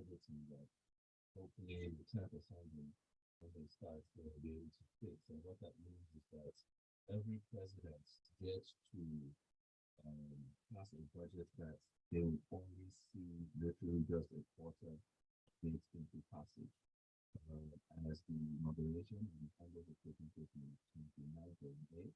budgeting that hopefully the 10% when they start they'll be able to fix. And what that means is that every president gets to pass a budget that they will only see literally just a quarter based into passage. As the moderation and the Congress is taking place on the 29th of May.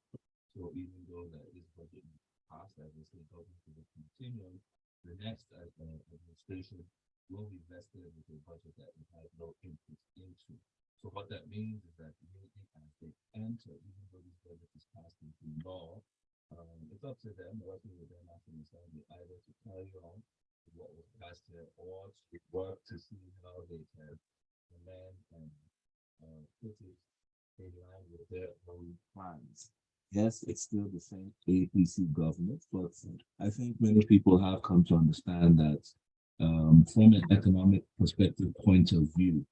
So even though that this budget is passed, as the state government will continue, the next administration will be vested with a budget that it has no input into. So what that means is that immediately as they enter, even though this budget is passed into law, it's up to them, working with them after the assembly, either to carry on what was passed here or to work to see how they can amend and put it in line with their own plans. Yes, it's still the same APC government, but I think many people have come to understand that from an economic perspective point of view,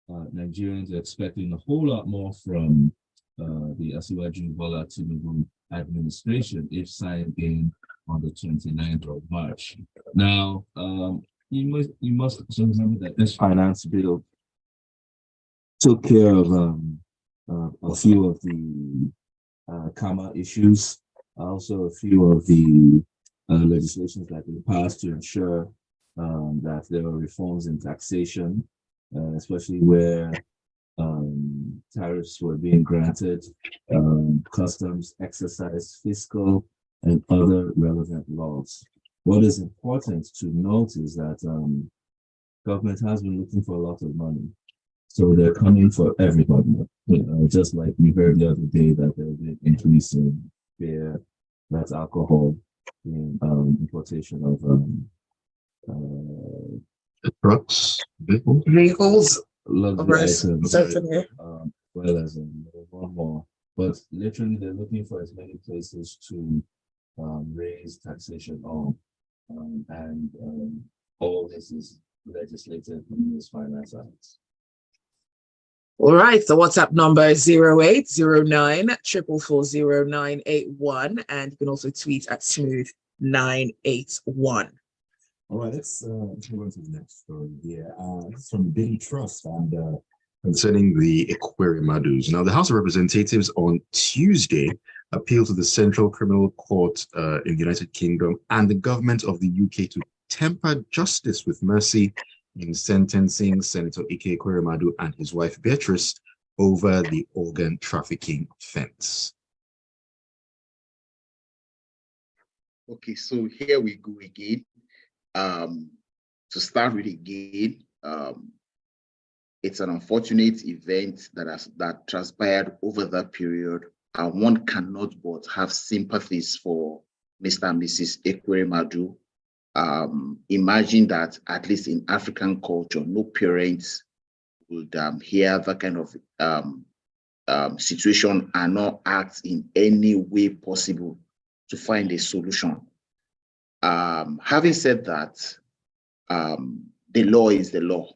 Nigerians are expecting a whole lot more from the Asiwaju Bola Tinubu administration if signed in on the 29th of March. Now, you must also remember that this finance bill took care of a few of the comma issues, also a few of the legislations that we passed to ensure that there were reforms in taxation, especially where tariffs were being granted, customs exercise, fiscal, and other relevant laws. What is important to note is that government has been looking for a lot of money. So they're coming for everybody. Just like we heard the other day that there will be an increase in beer, that's alcohol, in importation of trucks, vehicles, luxury items, well as one more. But literally, they're looking for as many places to raise taxation on, and all this is legislated in this finance act. All right, the WhatsApp number is 0809 4440981, and you can also tweet at smooth981. All right, let's move on to the next story here. This is from Daily Trust and concerning the Ekweremadu's. Now, the House of Representatives on Tuesday appealed to the Central Criminal Court in the United Kingdom and the government of the UK to temper justice with mercy in sentencing Senator Ike Ekweremadu and his wife Beatrice over the organ trafficking offense. Okay, so here we go again. To start with again, it's an unfortunate event that transpired over that period, and one cannot but have sympathies for Mr. and Mrs. Ekweremadu. Imagine that at least in African culture, no parents would hear that kind of situation and not act in any way possible to find a solution. Having said that, the law is the law.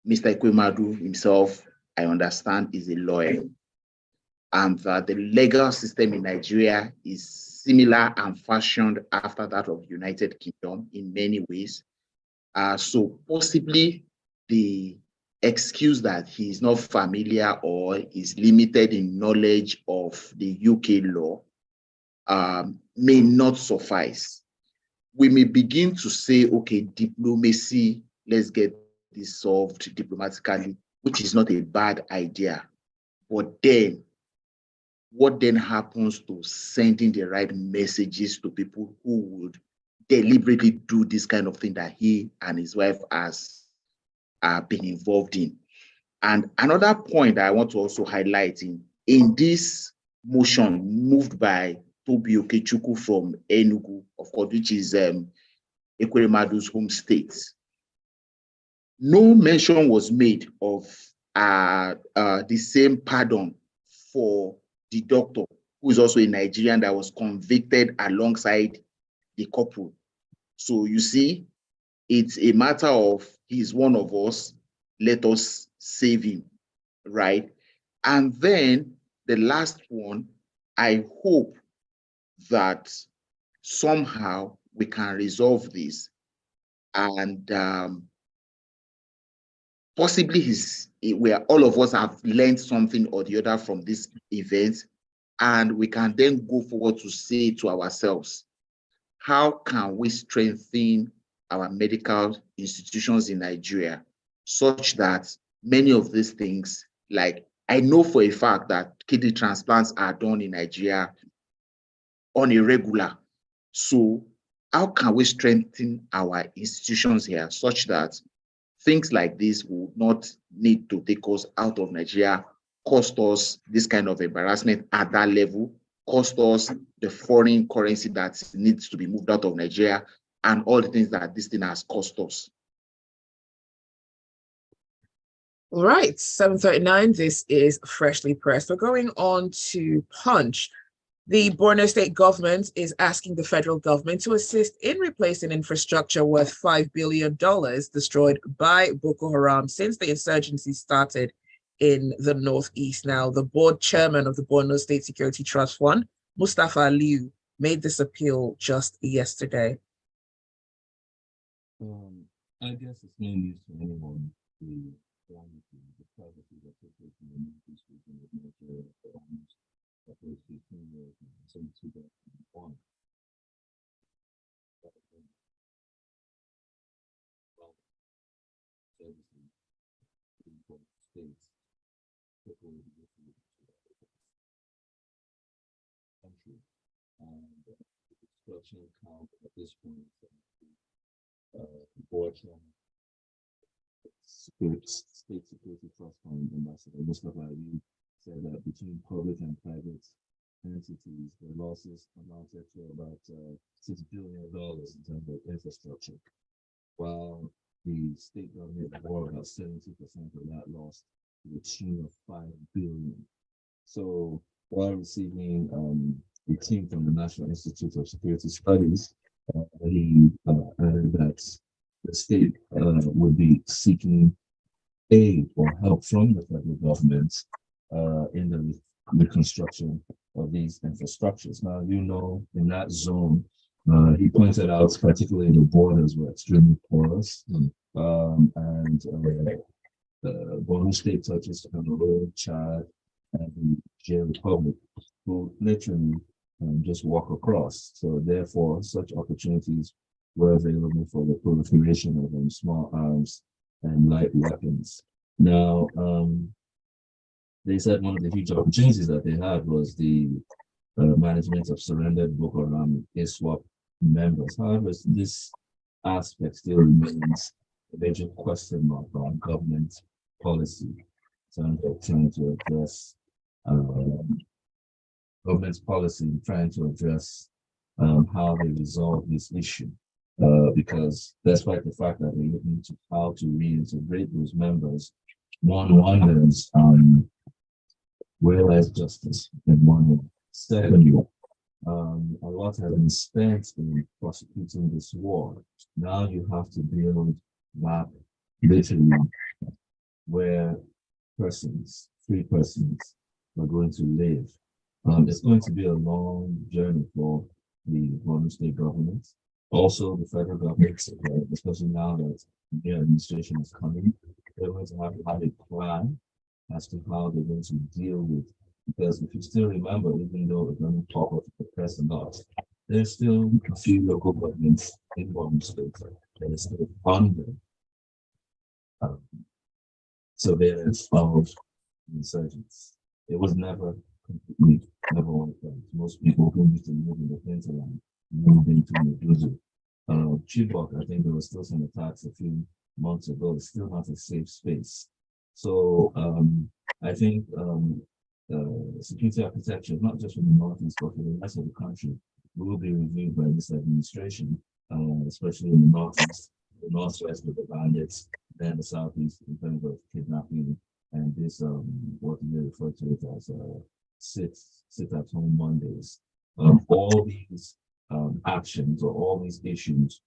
Mr. Ekweremadu himself, I understand, is a lawyer, and that the legal system in Nigeria is similar and fashioned after that of United Kingdom in many ways. So possibly the excuse that he is not familiar or is limited in knowledge of the UK law may not suffice. We may begin to say, okay, diplomacy, let's get this solved diplomatically, which is not a bad idea. But then, what then happens to sending the right messages to people who would deliberately do this kind of thing that he and his wife has been involved in? And another point I want to also highlight in this motion moved by Toby Okechukwu from Enugu, of course, which is Ekweremadu's home state, no mention was made of the same pardon for the doctor, who is also a Nigerian that was convicted alongside the couple. So you see, it's a matter of he's one of us, let us save him, right? And then the last one, I hope that somehow we can resolve this and possibly where all of us have learned something or the other from this event, and we can then go forward to say to ourselves, how can we strengthen our medical institutions in Nigeria such that many of these things, like I know for a fact that kidney transplants are done in Nigeria on a regular. So how can we strengthen our institutions here such that things like this will not need to take us out of Nigeria, cost us this kind of embarrassment at that level, cost us the foreign currency that needs to be moved out of Nigeria, and all the things that this thing has cost us. All right, 7:39. This is Freshly Pressed. We're going on to Punch. The Borno State government is asking the federal government to assist in replacing infrastructure worth $5 billion destroyed by Boko Haram since the insurgency started in the Northeast. Now, the board chairman of the Borno State Security Trust Fund, Mustafa Aliu, made this appeal just yesterday. I guess it's no news to anyone the privacy that took place in the Northeast region of Nigeria for almost the first 15 years since 2001. Services in both states took over the country, and the destruction count at this point, abortion, State Security Trust Fund Ambassador Mustafa Ali said that between public and private entities, the losses amounted to about $6 billion in terms of infrastructure, while the state government bore about 70% of that loss to the tune of $5 billion. So while receiving a team from the National Institute of Security Studies, he added that the state would be seeking aid or help from the federal government in the reconstruction of these infrastructures. Now, you know, in that zone, he pointed out particularly the borders were extremely porous, and Borno State touches Cameroon, Chad, and the Niger Republic, who literally just walk across. So therefore, such opportunities were available for the proliferation of small arms and light weapons. Now, they said one of the huge opportunities that they had was the management of surrendered Boko Haram ISWAP members. However, this aspect still remains a major question mark on government policy in terms of trying to address government's policy in trying to address how they resolve this issue. Because despite the fact that we're looking to how to reintegrate those members, one wonders where lies justice in one way. Secondly, a lot has been spent in prosecuting this war. Now you have to build back literally where persons, free persons, are going to live. It's going to be a long journey for the Borno State government. Also, the federal government, especially now that the new administration is coming, they're going to have a plan as to how they're going to deal with. Because if you still remember, even though it's going to talk of the press or not, there's still a few local governments in Borno State that is still under surveillance of insurgents. It was never completely, never one thing. Most people who used to live in the hinterland moved into Medusa. Chibok, I think there was still some attacks a few months ago. It's still not a safe space. So I think security architecture, not just for the Northeast, but for the rest of the country, will be reviewed by this administration, especially in the Northeast, the Northwest with the bandits, then the Southeast in terms of kidnapping, and this, what they refer to it as sit-at-home Mondays. All these actions or all these issues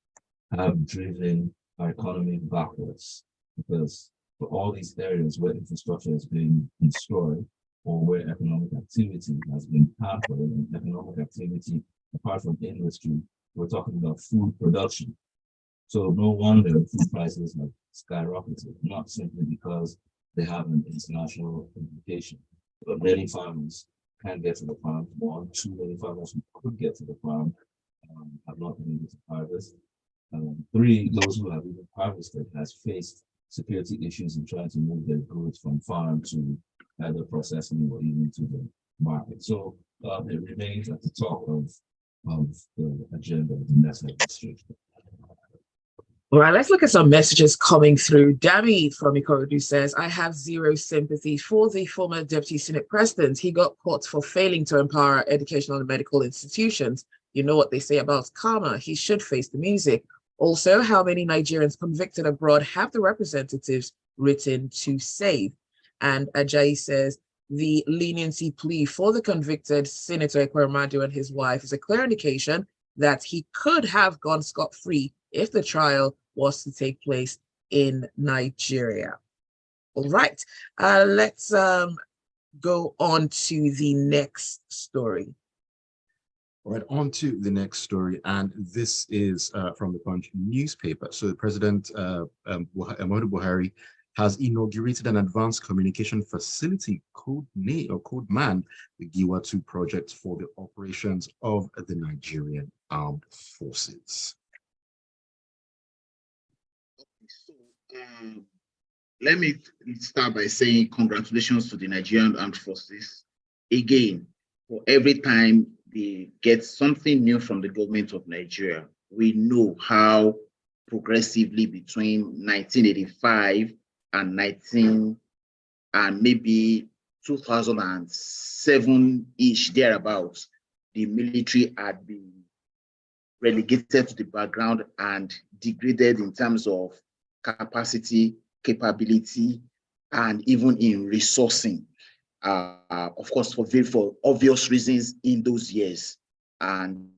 have driven our economy backwards, because for all these areas where infrastructure has been destroyed or where economic activity has been hampered, and economic activity apart from industry, we're talking about food production. So no wonder food prices have skyrocketed, not simply because they have an international implication, but many farmers can't get to the farm. One, too many farmers who could get to the farm have not been able to harvest. Three, those who have even harvested has faced security issues in trying to move their goods from farm to either processing or even to the market. So it remains at the top of the agenda of the next administration. All right, let's look at some messages coming through. Dami from Okorie says, I have zero sympathy for the former Deputy Senate President. He got caught for failing to empower educational and medical institutions. You know what they say about karma. He should face the music. Also, how many Nigerians convicted abroad have the representatives written to save? And Ajayi says, the leniency plea for the convicted Senator Ekweremadu and his wife is a clear indication that he could have gone scot-free if the trial was to take place in Nigeria. All right, let's go on to the next story. All right, on to the next story, and this is from the Punch newspaper. So the President, Muhammadu Buhari, has inaugurated an advanced communication facility, code man, the Giwa 2 project for the operations of the Nigerian Armed Forces. Let me start by saying congratulations to the Nigerian Armed Forces. Again, for every time they get something new from the government of Nigeria, we know how progressively between 1985 and maybe 2007-ish, thereabouts, the military had been relegated to the background and degraded in terms of capacity, capability, and even in resourcing. Of course, for obvious reasons in those years. And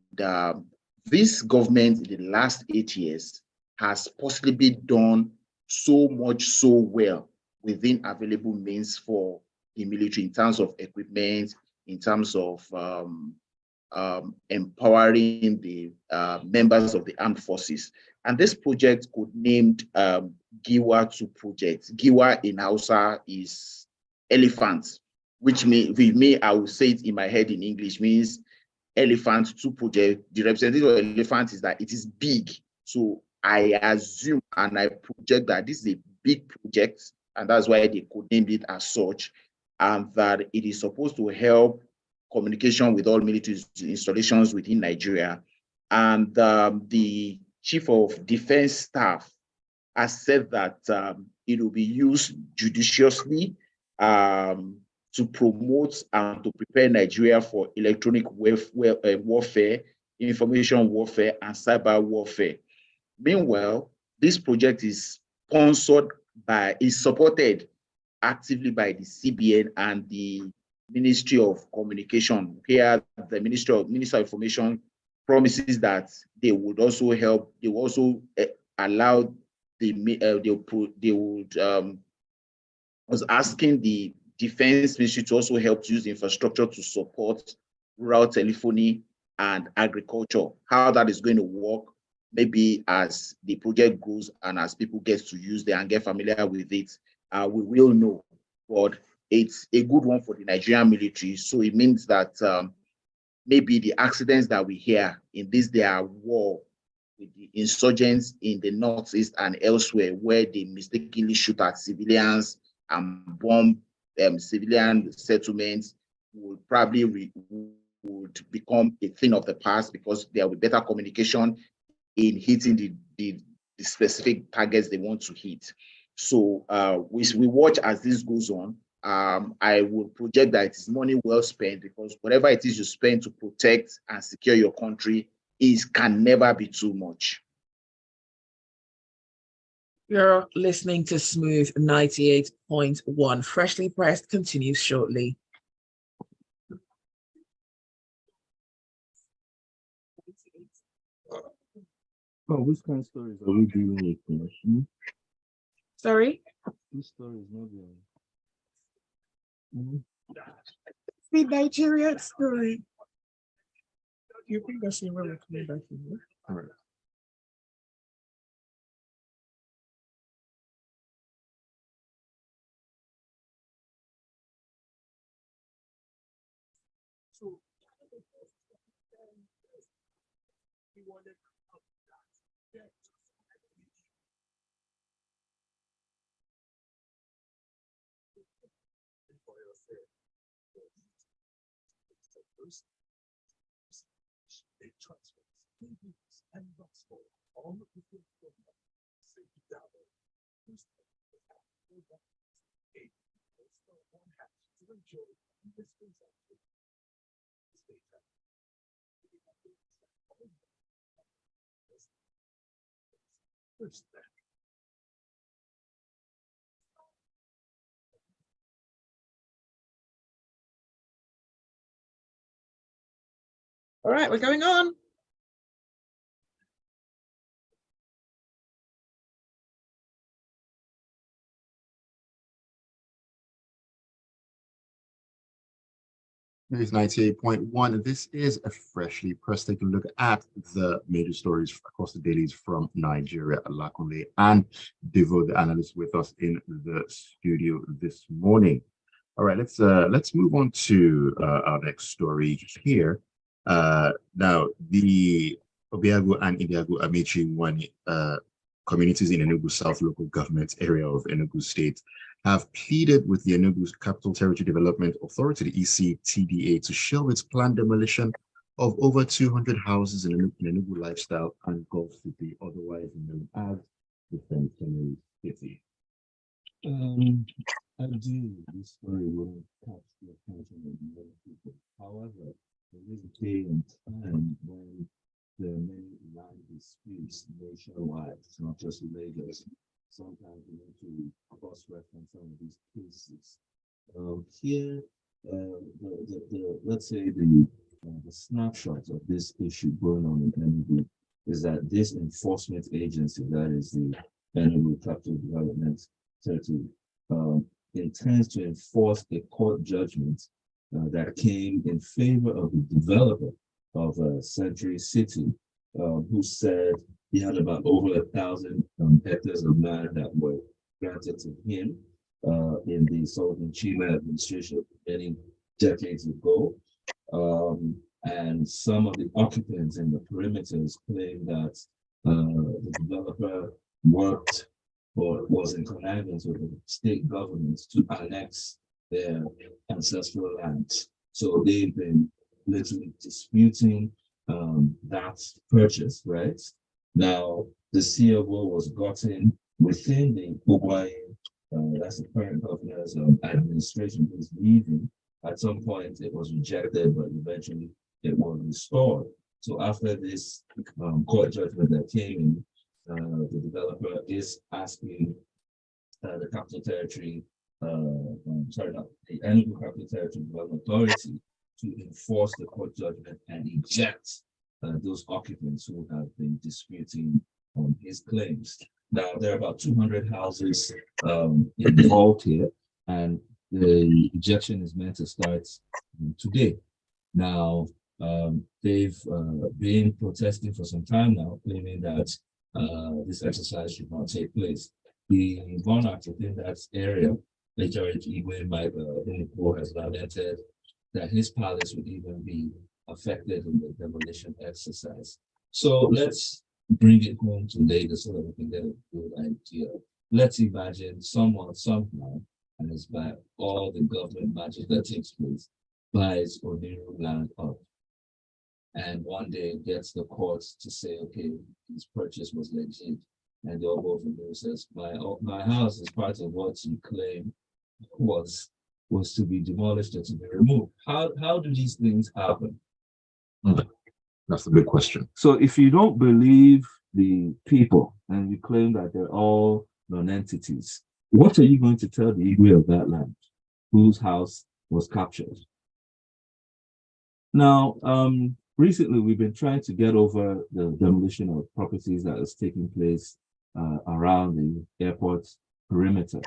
this government in the last 8 years has possibly done so much so well within available means for the military in terms of equipment, in terms of empowering the members of the armed forces. And this project could named Giwa 2 project. Giwa in Hausa is elephant, which I will say it in my head in English, means elephant 2 project. The representative of elephant is that it is big. So I assume and I project that this is a big project, and that's why they could name it as such, and that it is supposed to help communication with all military installations within Nigeria. And the Chief of Defense Staff has said that it will be used judiciously to promote and to prepare Nigeria for electronic warfare, information warfare, and cyber warfare. Meanwhile, this project is supported actively by the CBN and the Ministry of Communication. Here, the Minister of Information promises that they would also help. They will also allow was asking the Defense Ministry to also help to use the infrastructure to support rural telephony and agriculture. How that is going to work, maybe as the project goes and as people get to use it and get familiar with it, we will know. But it's a good one for the Nigerian military. So it means that maybe the accidents that we hear in this their war with the insurgents in the northeast and elsewhere, where they mistakenly shoot at civilians and bomb civilian settlements, would probably would become a thing of the past, because there will be better communication in hitting the specific targets they want to hit. So we watch as this goes on. I will project that it is money well spent, because whatever it is you spend to protect and secure your country can never be too much. You're listening to Smooth 98.1. Freshly Pressed continues shortly. Oh, which kind of stories are we doing with? Sorry? This story is not there. The Nigerian story. You think that's the way we're coming back from here? All right. All right, we're going on. News 98.1, and this is a freshly pressed. Take a look at the major stories across the dailies from Nigeria. Lakunle and Devoe, the analyst, with us in the studio this morning. All right, let's move on to our next story here. Now, the Obiago and Ibiago Amici one communities in Enugu South local government area of Enugu State have pleaded with the Enugu Capital Territory Development Authority, the ECTDA, to shelve its planned demolition of over 200 houses in Enugu Lifestyle and Gulf City, otherwise known as the Centenary City. I do. This story will catch the attention of many people. However, there is a day and time when there are many land disputes nationwide. It's not just Lagos. Sometimes we need to cross-reference some of these cases. Here, let's say the snapshot of this issue going on in Enugu is that this enforcement agency, that is the Enugu Capital Development Territory, intends to enforce a court judgment that came in favor of the developer of Century City, who said he had about over 1,000 hectares of land that were granted to him in the Sultan Chima administration many decades ago. And some of the occupants in the perimeters claim that the developer worked or was in connivance with the state government to annex their ancestral lands. So they've been literally disputing that purchase, right? Now, the CFO was gotten within the Okorie, that's the current governor's administration, who's leaving. At some point, it was rejected, but eventually it was restored. So after this court judgment that came in, the developer is asking the Capital Territory, the Enugu Capital Territory Development Authority to enforce the court judgment and eject those occupants who have been disputing his claims. Now, there are about 200 houses involved here, and the ejection is meant to start today. Now, they've been protesting for some time now, claiming that this exercise should not take place. The monarch within that area, Majority Igwe Mike has lamented that his palace would even be affected in the demolition exercise. So let's bring it home to Lagos so that we can get a good idea. Let's imagine someone somehow, and it's by all the government magic that takes place, buys Oniru land up, and one day gets the courts to say, okay, his purchase was legit, and the Obo says, my house is part of what you claim was to be demolished or to be removed. How do these things happen? That's a big question. So if you don't believe the people and you claim that they're all non-entities, what are you going to tell the Igwe of that land whose house was captured? Now, recently we've been trying to get over the demolition of properties that is taking place around the airport perimeter.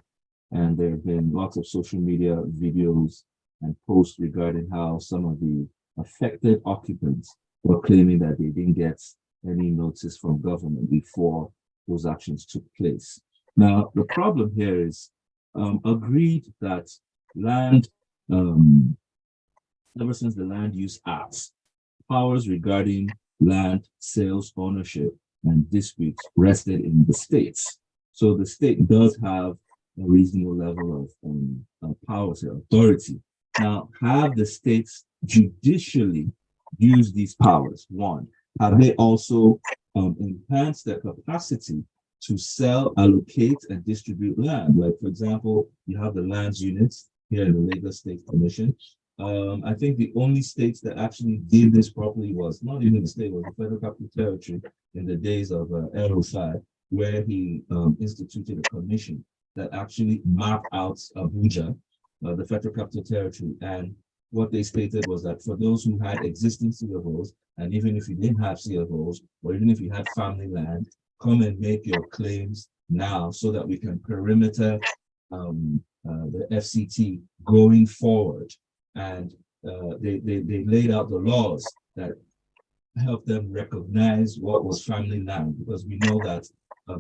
And there have been lots of social media videos and posts regarding how some of the affected occupants were claiming that they didn't get any notice from government before those actions took place. Now, the problem here is agreed that land ever since the Land Use Acts, powers regarding land sales, ownership, and disputes rested in the states. So the state does have a reasonable level of powers or authority. Now, have the states judicially used these powers? One, have they also enhanced their capacity to sell, allocate, and distribute land? Like, for example, you have the lands units here in the Lagos State Commission. I think the only states that actually did this properly was not even the state, was the Federal Capital Territory in the days of El-Rufai, where he instituted a commission that actually mapped out Abuja, the Federal Capital Territory. And what they stated was that for those who had existing CFOs, and even if you didn't have CFOs, or even if you had family land, come and make your claims now so that we can perimeter the FCT going forward. And they laid out the laws that help them recognize what was family land, because we know that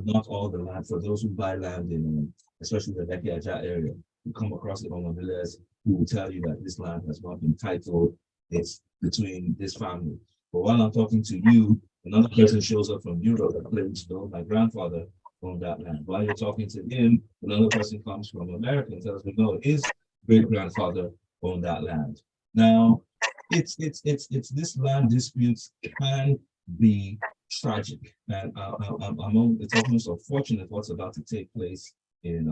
not all the land, for those who buy land in, especially the Lekki Ajah area, you come across it on the villas who will tell you that this land has not been titled, it's between this family. But while I'm talking to you, another person shows up from Europe that claims, no, my grandfather owned that land. While you're talking to him, another person comes from America and tells me, no, his great-grandfather owned that land. Now, it's this land disputes can be tragic, and it's almost unfortunate what's about to take place in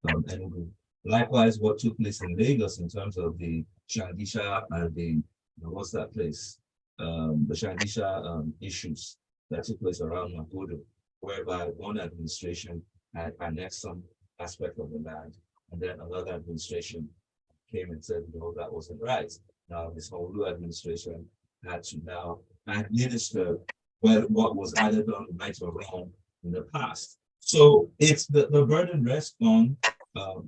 Enugu. Likewise, what took place in Lagos in terms of the Shangisha and the what's that place, the Shangisha issues that took place around Magodo, whereby one administration had annexed some aspect of the land, and then another administration came and said, no, that wasn't right. Now, this whole new administration had to now administer what was either done right or wrong in the past. So it's the burden rests on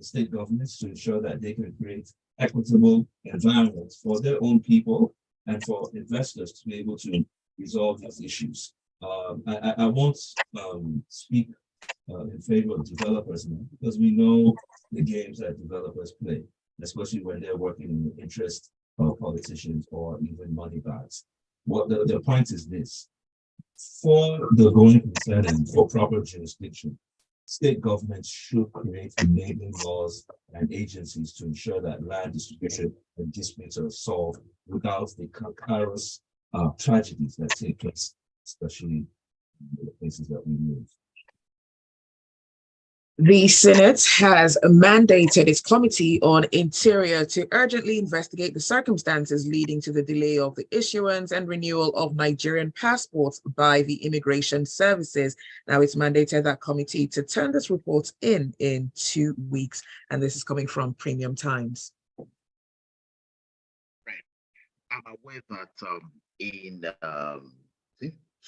state governments to ensure that they can create equitable environments for their own people and for investors to be able to resolve these issues. I won't speak in favor of developers now, because we know the games that developers play, especially when they're working in the interest of politicians or even money bags. What the point is this: for the going concern and for proper jurisdiction, state governments should create enabling laws and agencies to ensure that land distribution and disputes are solved without the concurrent tragedies that take place, especially in the places that we live. The Senate has mandated its Committee on Interior to urgently investigate the circumstances leading to the delay of the issuance and renewal of Nigerian passports by the Immigration Services. Now, it's mandated that committee to turn this report in 2 weeks, and this is coming from Premium Times. Right. I'm aware that in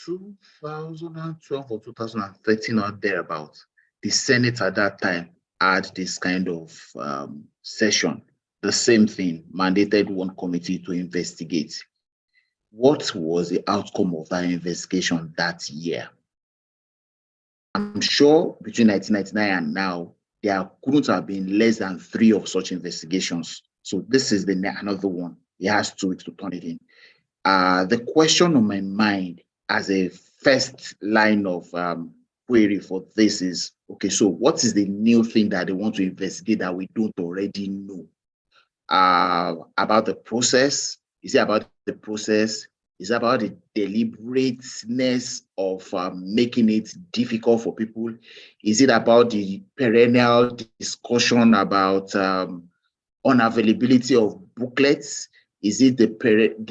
2012 or 2013 or thereabouts, the Senate at that time had this kind of session, the same thing, mandated one committee to investigate. What was the outcome of that investigation that year? I'm sure between 1999 and now, there couldn't have been less than 3 of such investigations. So this is another one. It has 2 weeks to turn it in. The question on my mind as a first line of query for this is, okay, so what is the new thing that they want to investigate that we don't already know? About the process? Is it about the process? Is it about the deliberateness of making it difficult for people? Is it about the perennial discussion about unavailability of booklets? Is it even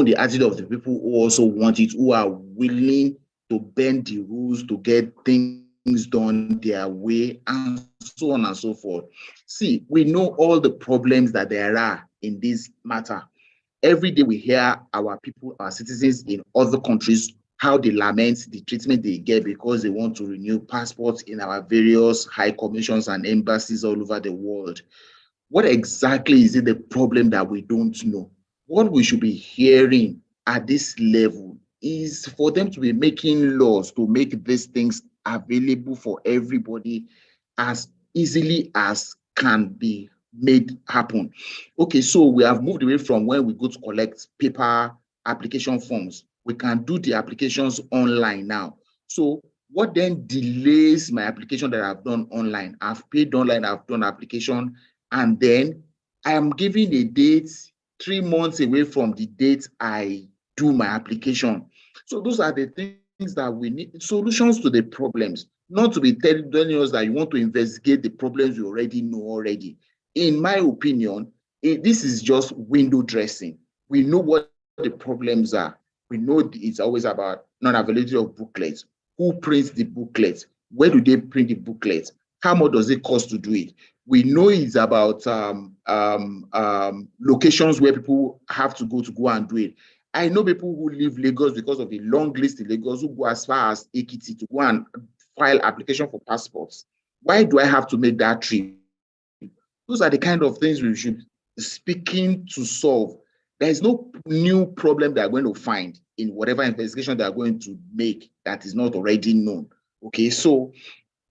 the attitude of the people who also want it, who are willing to bend the rules to get things done their way, and so on and so forth? See, we know all the problems that there are in this matter. Every day we hear our people, our citizens in other countries, how they lament the treatment they get because they want to renew passports in our various high commissions and embassies all over the world. What exactly is it the problem that we don't know? What we should be hearing at this level is for them to be making laws to make these things available for everybody as easily as can be made happen. Okay, so we have moved away from when we go to collect paper application forms. We can do the applications online now. So what then delays my application that I've done online? I've paid online, I've done application, and then I am giving a date 3 months away from the date I do my application. So those are the things that we need, solutions to the problems, not to be telling us that you want to investigate the problems you already know already. In my opinion, this is just window dressing. We know what the problems are. We know it's always about non-availability of booklets. Who prints the booklets? Where do they print the booklets? How much does it cost to do it? We know it's about locations where people have to go and do it. I know people who leave Lagos because of a long list in Lagos who go as far as Ekiti to go and file application for passports. Why do I have to make that trip? Those are the kind of things we should be speaking to solve. There is no new problem they are going to find in whatever investigation they are going to make that is not already known. Okay, so,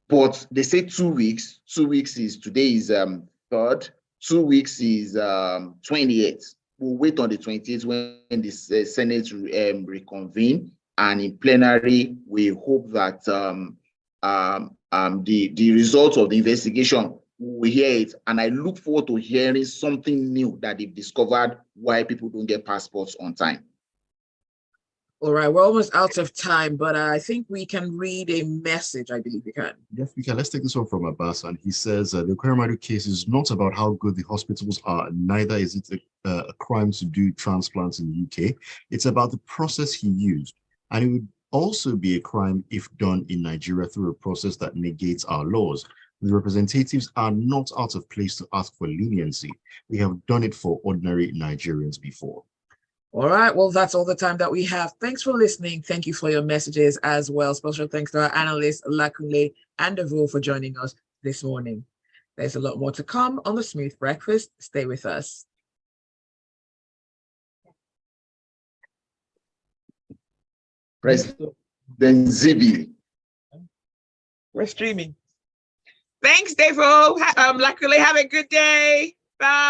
but they say 2 weeks. 2 weeks is, today is 3rd. 2 weeks is 28th. We'll wait on the 28th when the Senate reconvene, and in plenary, we hope that the results of the investigation, we hear it, and I look forward to hearing something new that they've discovered why people don't get passports on time. All right, we're almost out of time, but I think we can read a message. I believe we can. Yes, we can. Let's take this one from Abbas, and he says the Okorie case is not about how good the hospitals are, neither is it a crime to do transplants in the UK. It's about the process he used, and it would also be a crime if done in Nigeria through a process that negates our laws. The representatives are not out of place to ask for leniency. We have done it for ordinary Nigerians before. All right, well, that's all the time that we have. Thanks for listening. Thank you for your messages as well. Special thanks to our analysts, Lakunle and Devoe, for joining us this morning. There's a lot more to come on the Smooth Breakfast. Stay with us. President Zibby. We're streaming. Thanks, Devoe. Lakunle, have a good day. Bye.